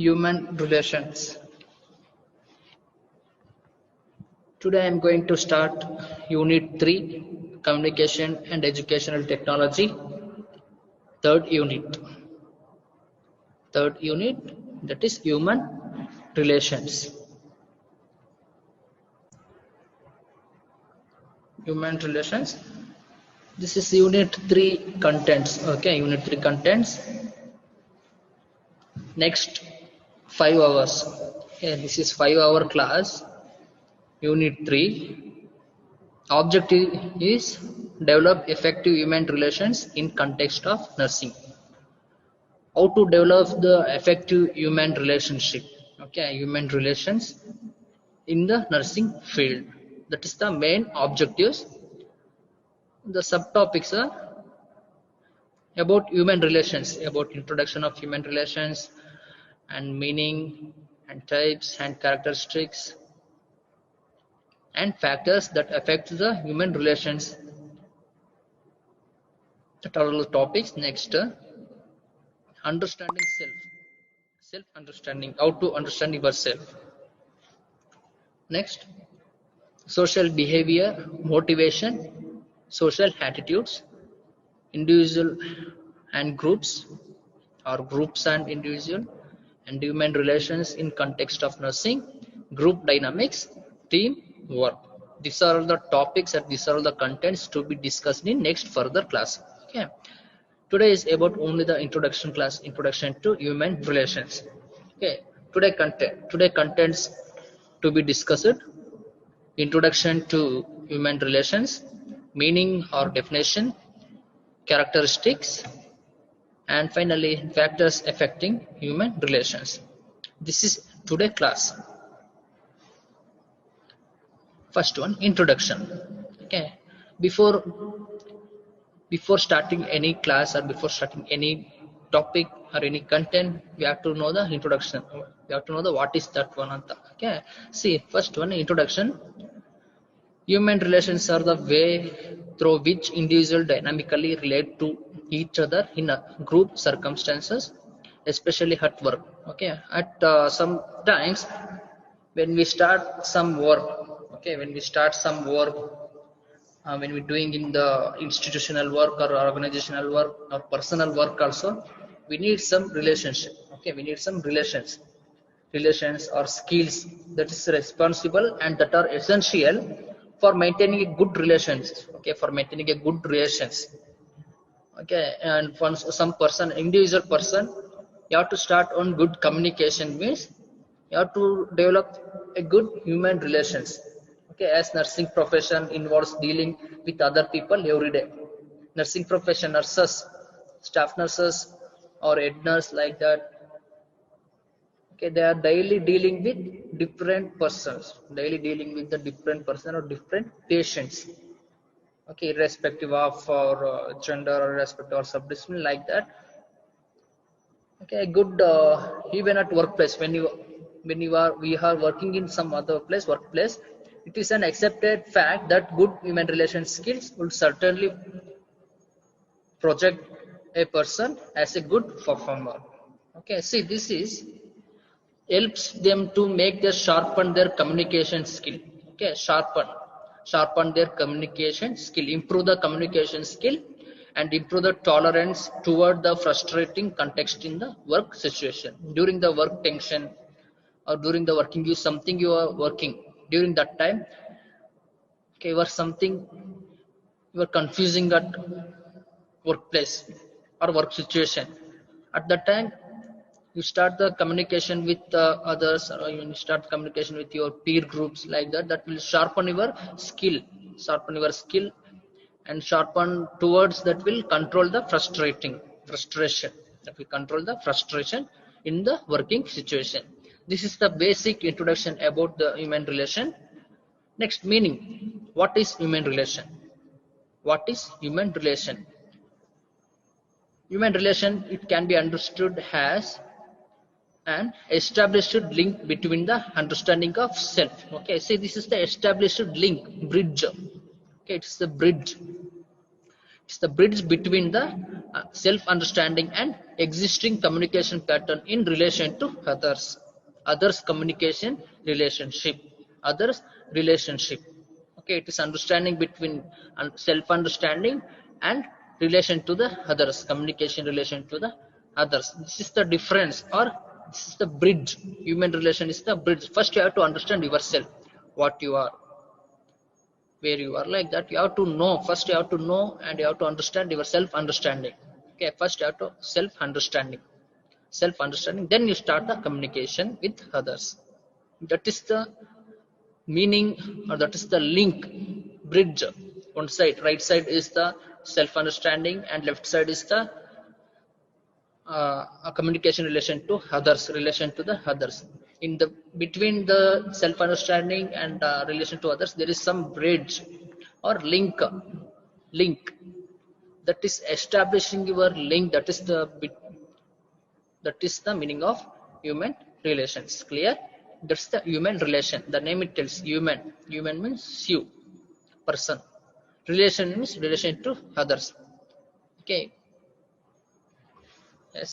Human relations. Today I am going to start Unit 3, Communication and Educational Technology, third unit. Third unit, that is Human Relations. Human Relations. This is Unit 3 contents. Okay, Unit 3 contents. Next 5 hours. Okay, this is 5-hour class. Unit 3. Objective is develop effective human relations in context of nursing. How to develop the effective human relationship, okay, human relations in the nursing field. That is the main objectives. The subtopics are about human relations, about introduction of human relations and meaning and types and characteristics and factors that affect the human relations. That are all the topics. Next, understanding self understanding, how to understand yourself. Next, social behavior, motivation, social attitudes, individual and groups, or groups and individual, and human relations in context of nursing, group dynamics, team work. These are the topics and these are the contents to be discussed in next further class. Okay. Today is about only the introduction class, introduction to human relations. Okay. Today contents to be discussed: introduction to human relations, meaning or definition, characteristics, and finally factors affecting human relations. This is today class. First one, introduction. Okay. Before starting any class or before starting any topic or any content, we have to know the introduction. We have to know the what is that one. Okay. See, first one, introduction. Human relations are the way through which individuals dynamically relate to each other in a group circumstances, especially at work. Okay. At sometimes when we start some work, okay, when we're doing in the institutional work or organizational work or personal work also, we need some relationship. Okay, we need some relations or skills that is responsible and that are essential for maintaining a good relations. Okay, for maintaining a good relations. Okay, and for some person, individual person, you have to start on good communication, means you have to develop a good human relations. Okay, as nursing profession involves dealing with other people every day. Nursing profession, nurses, staff nurses or head nurse like that. Okay, they are daily dealing with different persons, daily dealing with the different person or different patients. Okay, irrespective of or gender or irrespective or subdiscipline like that. Okay, good. Even at workplace, when we are working in some other workplace, it is an accepted fact that good human relation skills will certainly project a person as a good performer. Okay, see, this is helps them to sharpen their communication skill. Okay, sharpen their communication skill, improve the communication skill, and improve the tolerance toward the frustrating context in the work situation. During the work tension or during the working, you are working during that time. Okay, you are confusing at workplace or work situation. At that time, you start the communication with others, or you start communication with your peer groups like that. That will sharpen your skill, and sharpen towards that will control the frustration. That will control the frustration in the working situation. This is the basic introduction about the human relation. Next, meaning. What is human relation? What is human relation? Human relation, it can be understood as an established link between the understanding of self. Okay, see, this is the established link, bridge. Okay, it's the bridge. It's the bridge between the self understanding and existing communication pattern in relation to others communication relationship, others relationship. Okay, it is understanding between self understanding and relation to the others, communication relation to the others. This is the difference, or this is the bridge. Human relation is the bridge. First you have to understand yourself, what you are, where you are, like that. You have to know, first you have to know, and you have to understand your self understanding. Okay, first you have to self understanding, then you start the communication with others. That is the meaning, or that is the link, bridge. One side, right side is the self understanding, and left side is the a communication relation to others, relation to the others. In the between the self understanding and relation to others, there is some bridge or link that is establishing your link. That is the meaning of human relations. Clear? That's the human relation. The name it tells, human means you, person. Relation means relation to others. Okay. Yes.